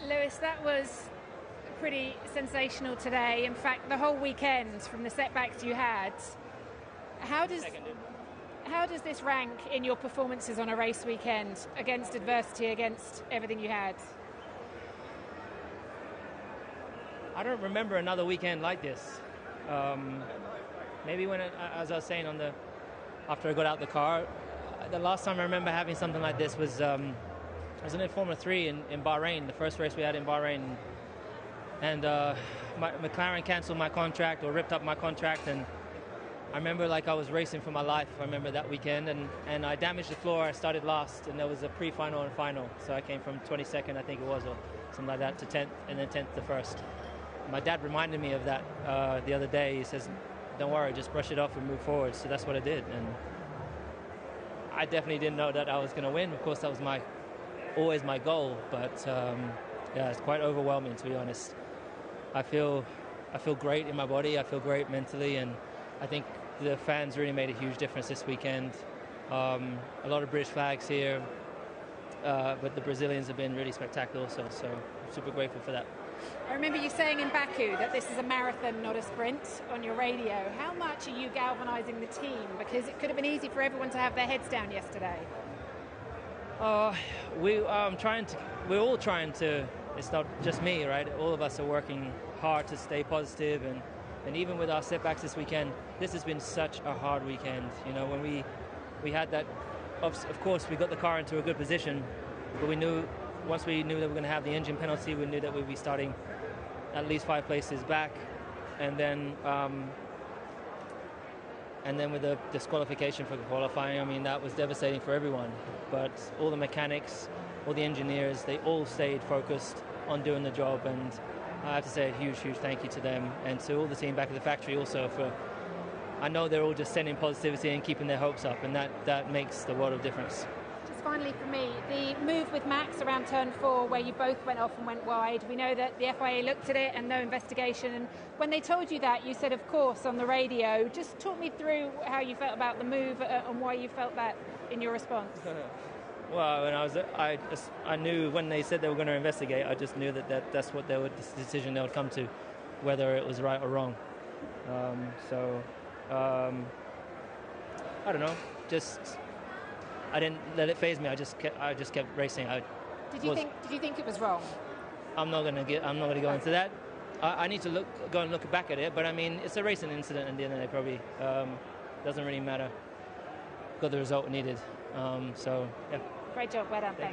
Lewis, that was pretty sensational today. In fact, the whole weekend, from the setbacks you had. How does this rank in your performances on a race weekend against adversity, against everything you had? I don't remember another weekend like this. Maybe when, as I was saying after I got out the car, the last time I remember having something like this was I was in Formula 3 in Bahrain, the first race we had in Bahrain, and McLaren cancelled my contract or ripped up my contract, and I remember like I was racing for my life. I remember that weekend, and I damaged the floor. I started last, and there was a pre-final and final, so I came from 22nd, I think it was, or something like that, to 10th, and then 10th to first. My dad reminded me of that the other day. He says, don't worry, just brush it off and move forward. So that's what I did, and I definitely didn't know that I was going to win. Of course, that was always my goal, but yeah, it's quite overwhelming, to be honest. I feel great in my body. I feel great mentally, and I think the fans really made a huge difference this weekend. A lot of British flags here, but the Brazilians have been really spectacular also, so I'm super grateful for that. I remember you saying in Baku that this is a marathon, not a sprint, on your radio. How much are you galvanising the team? Because it could have been easy for everyone to have their heads down yesterday. We're all trying to, it's not just me, right? All of us are working hard to stay positive, and even with our setbacks this weekend, this has been such a hard weekend. You know, when we had that, of course, we got the car into a good position, but once we knew that we were going to have the engine penalty, we knew that we'd be starting at least 5 places back, and then with the disqualification for qualifying, I mean, that was devastating for everyone. But all the mechanics, all the engineers, they all stayed focused on doing the job, and I have to say a huge, huge thank you to them, and to all the team back at the factory also for, I know they're all just sending positivity and keeping their hopes up, and that makes the world of difference. Just finally for me, the move with Max around turn 4 where you both went off and went wide, we know that the FIA looked at it and no investigation, and when they told you that, you said of course on the radio. Just talk me through how you felt about the move and why you felt that in your response. Well, when I knew when they said they were going to investigate, I just knew that's what the decision they would come to, whether it was right or wrong. I don't know, just I didn't let it faze me. I just kept racing. Did you think it was wrong? I'm not going to go into that. I need to go and look back at it. But I mean, it's a racing incident. In the end of the day, probably doesn't really matter. Got the result we needed. So yeah. Great job. Well done. Thanks.